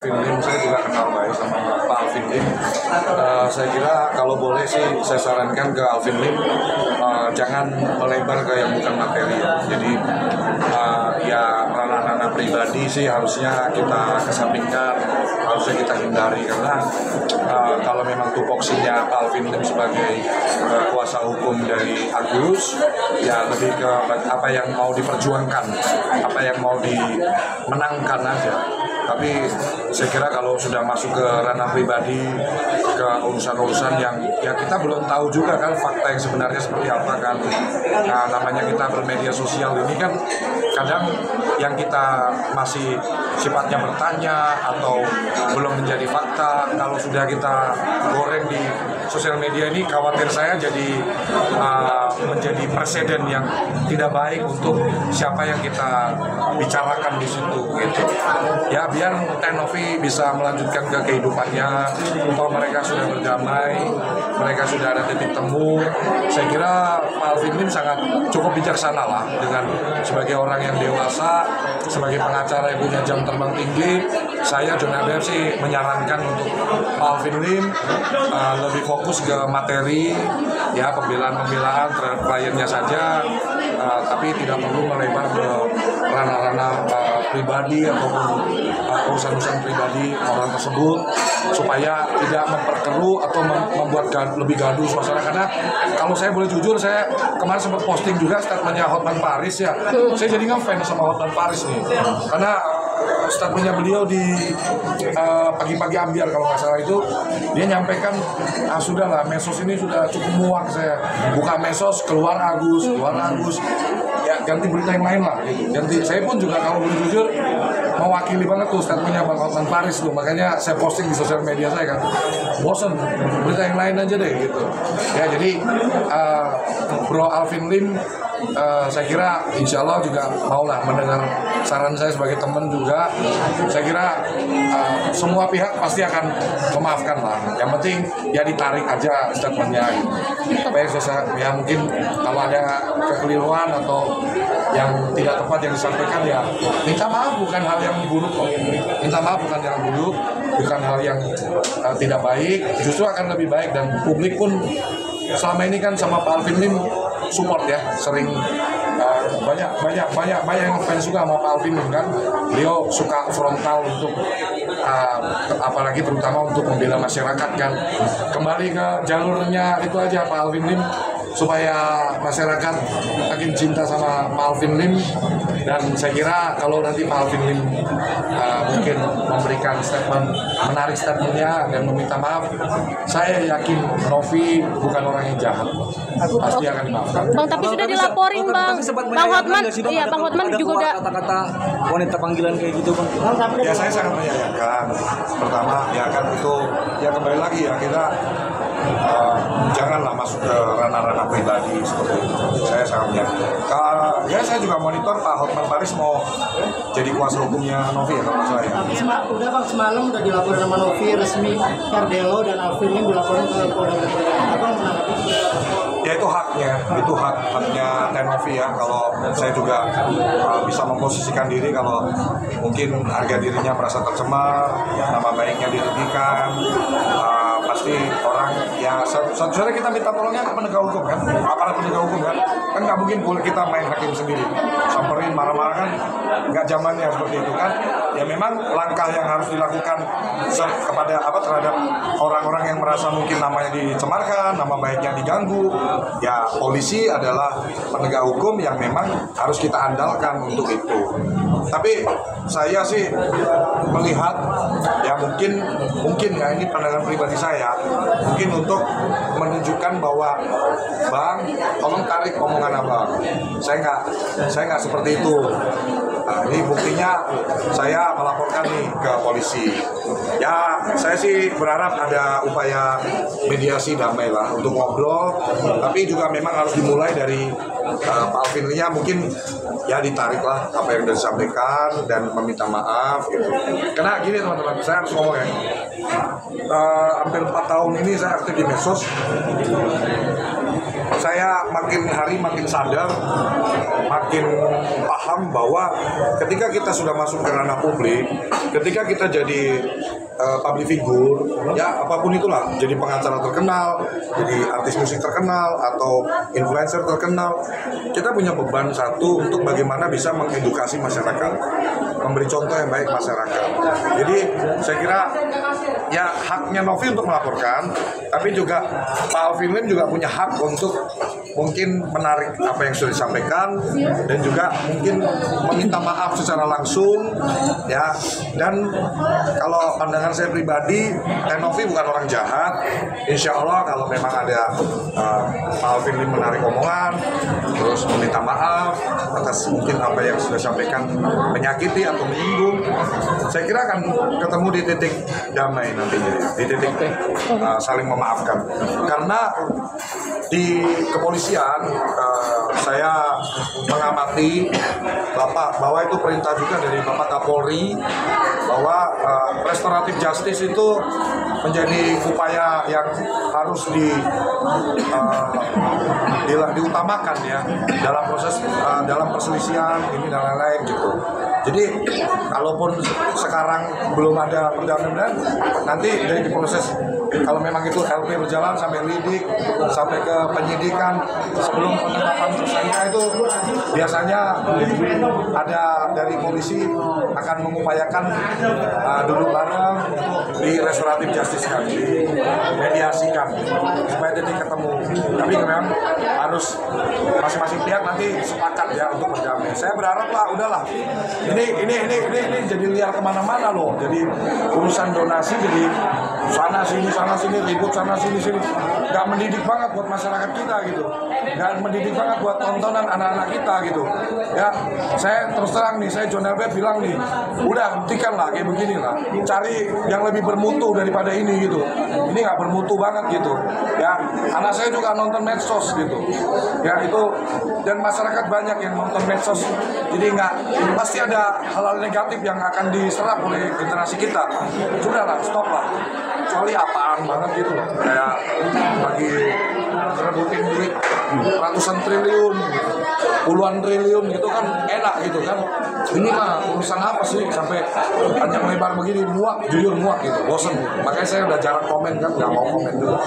Alvin Lim, saya juga kenal baik sama Pak Alvin Lim. Saya kira kalau boleh sih saya sarankan ke Alvin Lim jangan melebar ke yang bukan materi. Jadi ya ranah-ranah pribadi sih harusnya kita kesampingkan, harusnya kita hindari karena kalau memang tupoksinya Pak Alvin Lim sebagai kuasa hukum dari Agus, ya lebih ke apa yang mau diperjuangkan, apa yang mau dimenangkan aja. Tapi saya kira kalau sudah masuk ke ranah pribadi, ke urusan-urusan yang ya kita belum tahu juga kan fakta yang sebenarnya seperti apa kan. Nah, namanya kita bermedia sosial ini kan kadang yang kita masih sifatnya bertanya atau belum menjadi fakta, kalau sudah kita goreng di sosial media ini khawatir saya jadi menjadi presiden yang tidak baik untuk siapa yang kita bicarakan di situ gitu. Ya biar Tenovi bisa melanjutkan ke kehidupannya, atau mereka sudah berdamai, mereka sudah ada titik temu. Saya kira Pak Alvin Lim sangat cukup bijaksana lah dengan sebagai orang yang dewasa, sebagai pengacara yang punya jam terbang tinggi. Saya John Aber sih menyarankan untuk Pak Alvin Lim lebih fokus ke materi, ya pembelaan-pembelaan terhadap kliennya saja, tapi tidak perlu melebar ke ranah-ranah pribadi ataupun urusan-urusan pribadi orang tersebut, supaya tidak memperkeruh atau membuat lebih gaduh suasana. Karena kalau saya boleh jujur, saya kemarin sempat posting juga statementnya Hotman Paris ya. Saya jadi ngefans sama Hotman Paris nih, karena statementnya beliau di pagi-pagi ambiar kalau nggak salah itu, dia nyampaikan sudahlah medsos ini sudah cukup muak, saya buka medsos keluar Agus, ya ganti berita yang lain lah gitu. Ganti, saya pun juga kalau boleh jujur mewakili banget tuh statementnya Bang Hotman Paris tuh, makanya saya posting di sosial media saya kan, bosen berita yang lain aja deh gitu ya. Jadi Bro Alvin Lim saya kira insya Allah juga maulah mendengar saran saya sebagai teman juga. Saya kira semua pihak pasti akan memaafkan lah, yang penting ya ditarik aja statementnya gitu. Baik, ya mungkin kalau ada kekeliruan atau yang tidak tepat yang disampaikan ya minta maaf, bukan hal yang buruk kok. Minta maaf bukan yang buruk, bukan hal yang tidak baik, justru akan lebih baik. Dan publik pun selama ini kan sama Pak Alvin Lim support ya, sering banyak yang fans juga sama Pak Alvin Lim kan. Beliau suka frontal untuk apalagi terutama untuk membela masyarakat kan. Kembali ke jalurnya itu aja Pak Alvin Lim, supaya masyarakat makin cinta sama Pak Alvin Lim. Dan saya kira kalau nanti Pak Alvin Lim mungkin memberikan statement, menarik statementnya dan meminta maaf, saya yakin Novi bukan orang yang jahat, pasti akan dimaafkan. Bang, tapi sudah dilaporin Bang. Bang Hotman, iya Bang Hotman juga udah kata-kata wanita panggilan kayak gitu Bang. Ya saya sangat menyayangkan. Pertama ya kan itu ya kembali lagi ya kita janganlah masuk ke ranah-ranah pribadi seperti itu. Saya sangat menyayangkan. Ya saya juga monitor Pak Hotman Paris mau jadi kuasa hukumnya Novi ya kalau saya. Udah Bang, semalam udah dilaporin sama Novi resmi, Cardelo dan Alvin Lim dilaporin ke Polda Metro Jaya. Apa menanggapi? Ya itu haknya Tenovi ya. Kalau saya juga bisa memposisikan diri kalau mungkin harga dirinya merasa tercemar, nama baiknya dirugikan, pasti orang ya sebenarnya kita minta tolongnya ke penegak hukum kan, aparat penegak hukum kan nggak mungkin kita main hakim sendiri, samperin marah-marah kan nggak zamannya seperti itu kan. Ya memang langkah yang harus dilakukan kepada terhadap orang-orang yang merasa mungkin namanya dicemarkan, nama baiknya diganggu. Ya polisi adalah penegak hukum yang memang harus kita andalkan untuk itu. Tapi saya sih melihat ya mungkin ya ini pandangan pribadi saya, mungkin untuk menunjukkan bahwa Bang, tolong tarik omongan Abang. Saya nggak seperti itu. Nah, ini buktinya saya melaporkan nih ke polisi. Ya, saya sih berharap ada upaya mediasi damai lah untuk ngobrol, tapi juga memang harus dimulai dari Pak Alvin Lim, mungkin ya ditarik lah apa yang sudah disampaikan dan meminta maaf gitu. Karena gini teman-teman, saya harus ngomong ya, hampir 4 tahun ini saya aktif di medsos. Saya saya makin hari makin sadar, makin paham bahwa ketika kita sudah masuk ke ranah publik, ketika kita jadi public figure, ya apapun itulah, jadi pengacara terkenal, jadi artis musik terkenal, atau influencer terkenal, kita punya beban satu untuk bagaimana bisa mengedukasi masyarakat, memberi contoh yang baik masyarakat. Jadi saya kira ya haknya Novi untuk melaporkan, tapi juga Pak Alvin Lim juga punya hak untuk mungkin menarik apa yang sudah disampaikan dan juga mungkin meminta maaf secara langsung, ya. Dan kalau pandangan saya pribadi, Novi bukan orang jahat. Insya Allah kalau memang ada Pak Alvin Lim menarik omongan, terus meminta maaf atas mungkin apa yang sudah disampaikan menyakiti atau menyinggung, saya kira akan ketemu di titik damai nantinya, di titik saling memaafkan. Karena di kepolisian saya mengamati Bapak bahwa itu perintah juga dari Bapak Kapolri bahwa restoratif justice itu menjadi upaya yang harus diutamakan ya dalam proses dalam perselisihan ini dan lain-lain gitu. Jadi kalaupun sekarang belum ada perdamaian, nanti dari proses kalau memang itu LP berjalan sampai lidik, sampai ke penyidikan, sebelum penetapan tersangka itu biasanya ada dari polisi akan mengupayakan duduk bareng untuk di restoratif justice kan, dimediasikan supaya titik ketemu. Tapi memang harus masing-masing pihak nanti sepakat ya untuk berdamai. Saya berharap lah, udahlah. Ini jadi liar kemana-mana loh. Jadi urusan donasi jadi sana sini ribut sana sini. Gak mendidik banget buat masyarakat kita gitu. Gak mendidik banget buat tontonan anak-anak kita gitu. Ya, saya terus terang nih, saya John Albert bilang nih, udah hentikan lah kayak begini lah. Cari yang lebih bermutu daripada ini gitu. Ini gak bermutu banget gitu. Ya, anak saya juga nonton medsos gitu. Ya itu, dan masyarakat banyak yang nonton medsos. Jadi pasti ada hal-hal negatif yang akan diserap oleh generasi kita. Sudahlah, stop lah. Kecuali apaan banget gitu loh. Kayak bagi rebutin duit ratusan triliun, puluhan triliun gitu kan enak gitu kan. Ini mah urusan apa sih sampai panjang lebar begini, muak, jujur muak gitu, bosen gitu. Makanya saya udah jarang komen kan, nggak mau komen dulu.